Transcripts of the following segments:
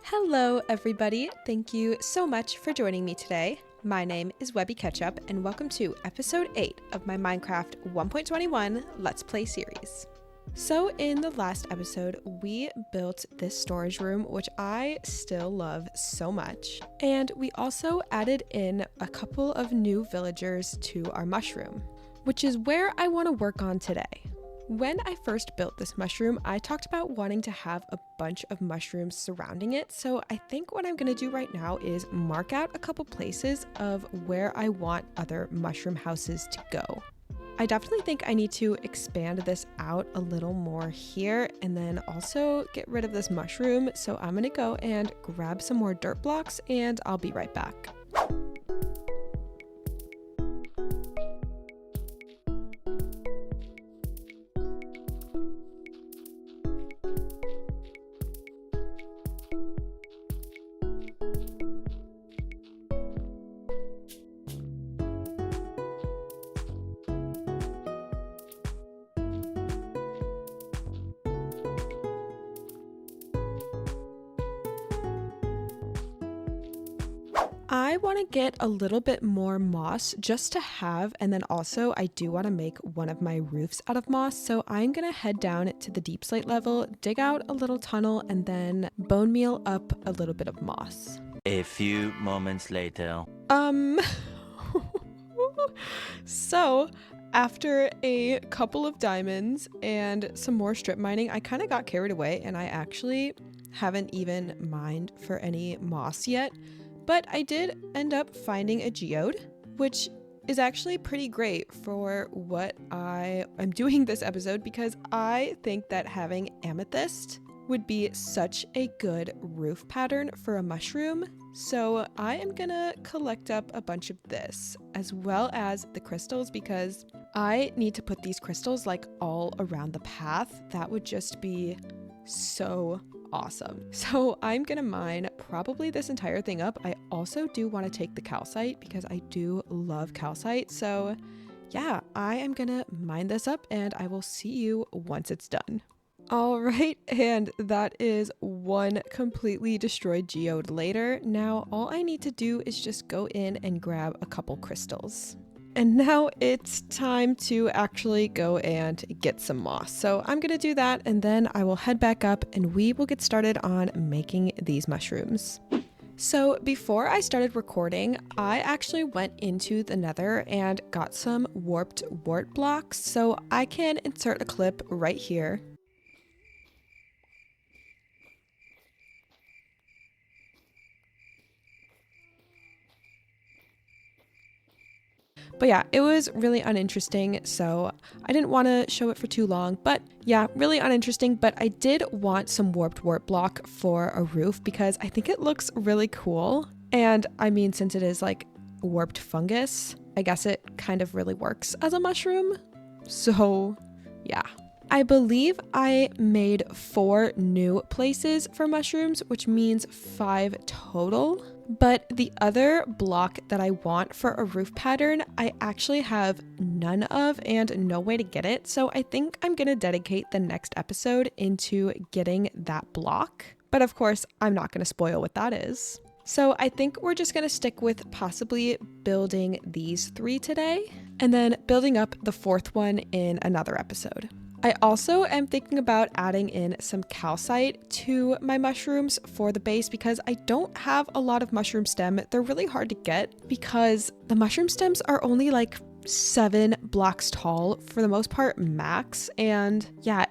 Hello everybody, thank you so much for joining me today. My name is Webby Ketchup and welcome to episode 8 of my Minecraft 1.21 Let's Play series. So in the last episode, we built this storage room, which I still love so much. And we also added in a couple of new villagers to our mushroom, which is where I want to work on today. When I first built this mushroom, I talked about wanting to have a bunch of mushrooms surrounding it, so I think what I'm going to do right now is mark out a couple places of where I want other mushroom houses to go. I definitely think I need to expand this out a little more here and then also get rid of this mushroom, so I'm going to go and grab some more dirt blocks and I'll be right back. I want to get a little bit more moss just to have, and then also I do want to make one of my roofs out of moss, so I'm going to head down to the deep slate level, dig out a little tunnel, and then bone meal up a little bit of moss. A few moments later. So after a couple of diamonds and some more strip mining, I kind of got carried away and I actually haven't even mined for any moss yet. But I did end up finding a geode, which is actually pretty great for what I am doing this episode because I think that having amethyst would be such a good roof pattern for a mushroom. So I am gonna collect up a bunch of this as well as the crystals because I need to put these crystals like all around the path. That would just be so awesome. So I'm gonna mine probably this entire thing up. I also do want to take the calcite because I do love calcite. So yeah, I am gonna mine this up and I will see you once it's done. All right, and that is one completely destroyed geode later. Now all I need to do is just go in and grab a couple crystals. And now it's time to actually go and get some moss. So I'm going to do that and then I will head back up and we will get started on making these mushrooms. So before I started recording, I actually went into the Nether and got some warped wart blocks. So I can insert a clip right here. But yeah, it was really uninteresting, so I didn't want to show it for too long. But yeah, really uninteresting, but I did want some warped wart block for a roof because I think it looks really cool. And I mean, since it is like warped fungus, I guess it kind of really works as a mushroom. So yeah. I believe I made 4 new places for mushrooms, which means 5 total. But the other block that I want for a roof pattern, I actually have none of and no way to get it. So I think I'm going to dedicate the next episode into getting that block. But of course, I'm not going to spoil what that is. So I think we're just going to stick with possibly building these 3 today and then building up the 4th one in another episode. I also am thinking about adding in some calcite to my mushrooms for the base because I don't have a lot of mushroom stem. They're really hard to get because the mushroom stems are only like 7 blocks tall for the most part max. And yeah,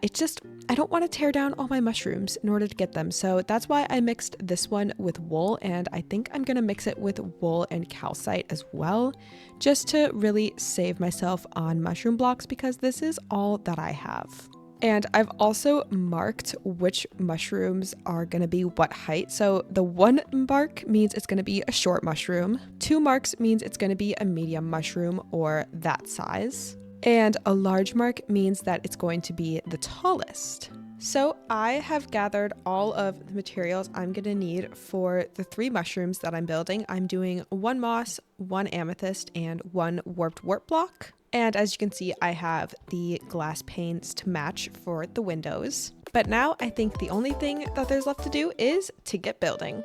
I don't want to tear down all my mushrooms in order to get them. So that's why I mixed this one with wool, and I think I'm going to mix it with wool and calcite as well, just to really save myself on mushroom blocks because this is all that I have. And I've also marked which mushrooms are going to be what height. So the 1 mark means it's going to be a short mushroom. 2 marks means it's going to be a medium mushroom or that size. And a large mark means that it's going to be the tallest. So I have gathered all of the materials I'm going to need for the 3 mushrooms that I'm building. I'm doing 1 moss, 1 amethyst, and 1 warped wart block. And as you can see, I have the glass panes to match for the windows. But now I think the only thing that there's left to do is to get building.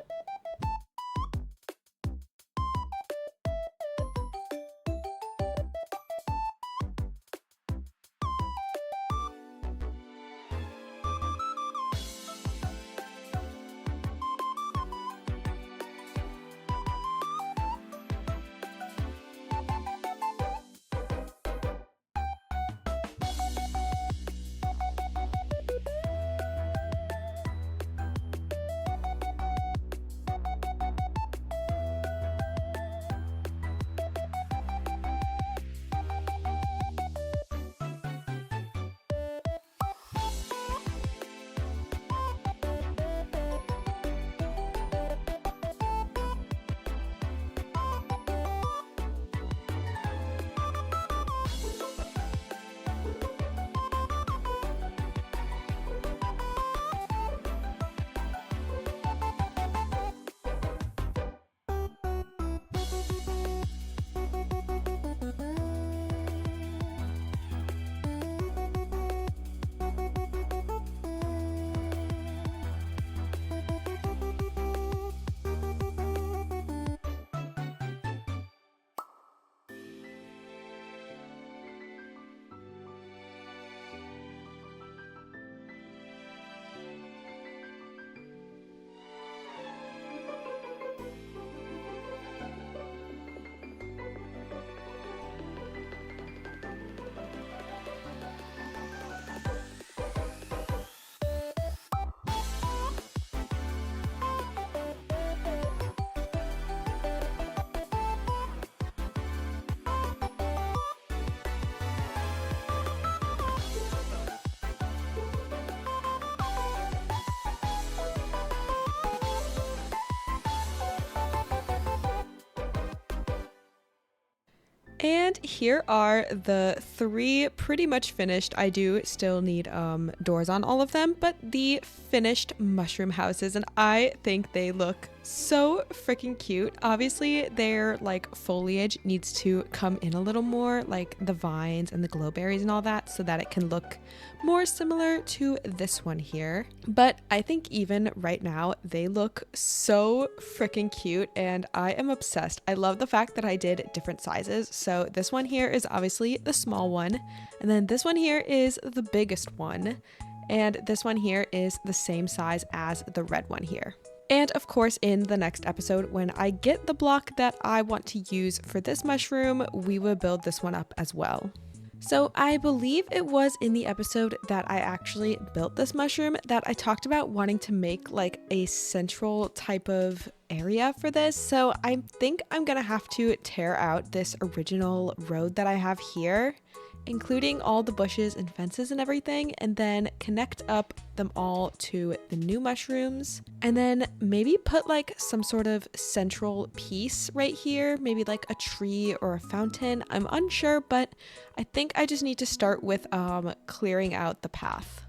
And here are the 3 pretty much finished. I do still need doors on all of them, but the finished mushroom houses, and I think they look so freaking cute. Obviously, their like foliage needs to come in a little more, like the vines and the glowberries and all that, so that it can look more similar to this one here. But I think even right now they look so freaking cute, and I am obsessed. I love the fact that I did different sizes. So this one here is obviously the small one, and then this one here is the biggest one, and this one here is the same size as the red one here. And of course, in the next episode, when I get the block that I want to use for this mushroom, we will build this one up as well. So I believe it was in the episode that I actually built this mushroom that I talked about wanting to make like a central type of area for this. So I think I'm gonna have to tear out this original road that I have here, including all the bushes and fences and everything, and then connect up them all to the new mushrooms, and then maybe put like some sort of central piece right here, maybe like a tree or a fountain. I'm unsure, but I think I just need to start with clearing out the path.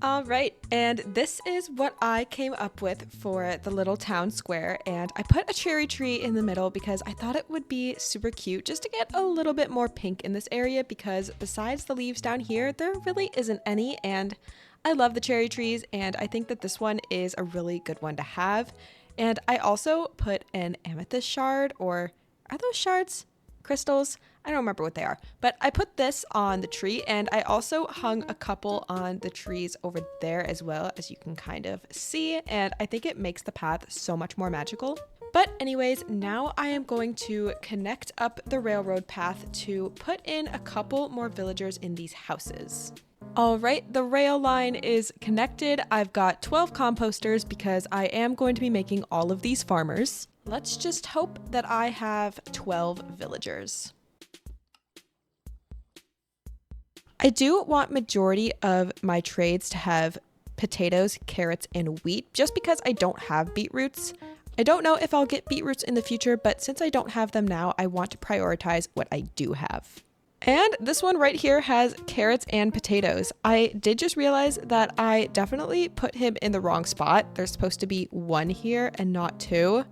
All right, and this is what I came up with for the little town square, and I put a cherry tree in the middle because I thought it would be super cute just to get a little bit more pink in this area, because besides the leaves down here, there really isn't any, and I love the cherry trees, and I think that this one is a really good one to have. And I also put an amethyst shard, or are those shards? Crystals? I don't remember what they are, but I put this on the tree, and I also hung a couple on the trees over there as well, as you can kind of see, and I think it makes the path so much more magical. But anyways, now I am going to connect up the railroad path to put in a couple more villagers in these houses. All right, the rail line is connected. I've got 12 composters because I am going to be making all of these farmers. Let's just hope that I have 12 villagers. I do want majority of my trades to have potatoes, carrots, and wheat, just because I don't have beetroots. I don't know if I'll get beetroots in the future, but since I don't have them now, I want to prioritize what I do have. And this one right here has carrots and potatoes. I did just realize that I definitely put him in the wrong spot. There's supposed to be one here and not two.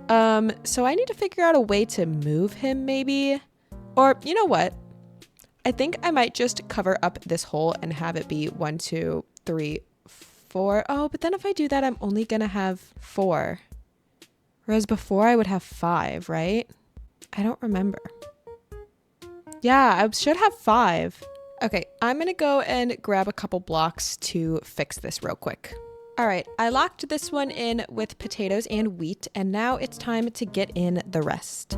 So I need to figure out a way to move him maybe. Or you know what? I think I might just cover up this hole and have it be 1, 2, 3, 4. Oh, but then if I do that, I'm only gonna have 4. Whereas before I would have 5, right? I don't remember. Yeah, I should have 5. Okay, I'm gonna go and grab a couple blocks to fix this real quick. All right, I locked this one in with potatoes and wheat, and now it's time to get in the rest.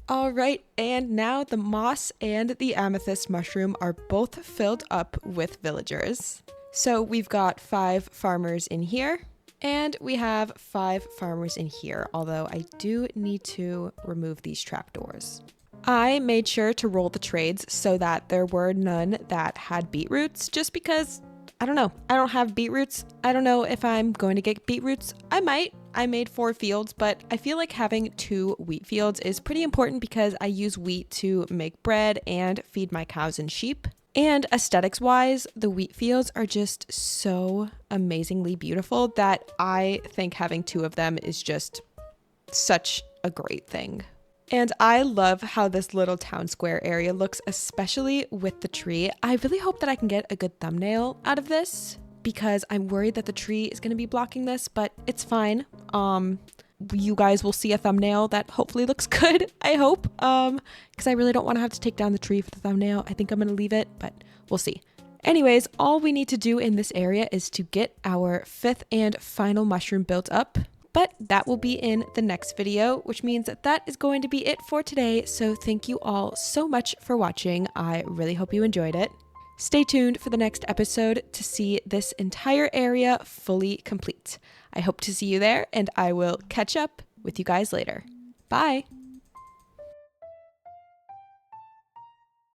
All right, and now the moss and the amethyst mushroom are both filled up with villagers. So we've got 5 farmers in here, and we have 5 farmers in here, although I do need to remove these trapdoors. I made sure to roll the trades so that there were none that had beetroots, just because, I don't know, I don't have beetroots. I don't know if I'm going to get beetroots. I might. I made 4 fields, but I feel like having 2 wheat fields is pretty important because I use wheat to make bread and feed my cows and sheep. And aesthetics wise, the wheat fields are just so amazingly beautiful that I think having 2 of them is just such a great thing. And I love how this little town square area looks, especially with the tree. I really hope that I can get a good thumbnail out of this, because I'm worried that the tree is going to be blocking this, but it's fine. You guys will see a thumbnail that hopefully looks good, I hope, because I really don't want to have to take down the tree for the thumbnail. I think I'm going to leave it, but we'll see. Anyways, all we need to do in this area is to get our 5th and final mushroom built up, but that will be in the next video, which means that that is going to be it for today. So thank you all so much for watching. I really hope you enjoyed it. Stay tuned for the next episode to see this entire area fully complete. I hope to see you there, and I will catch up with you guys later. Bye!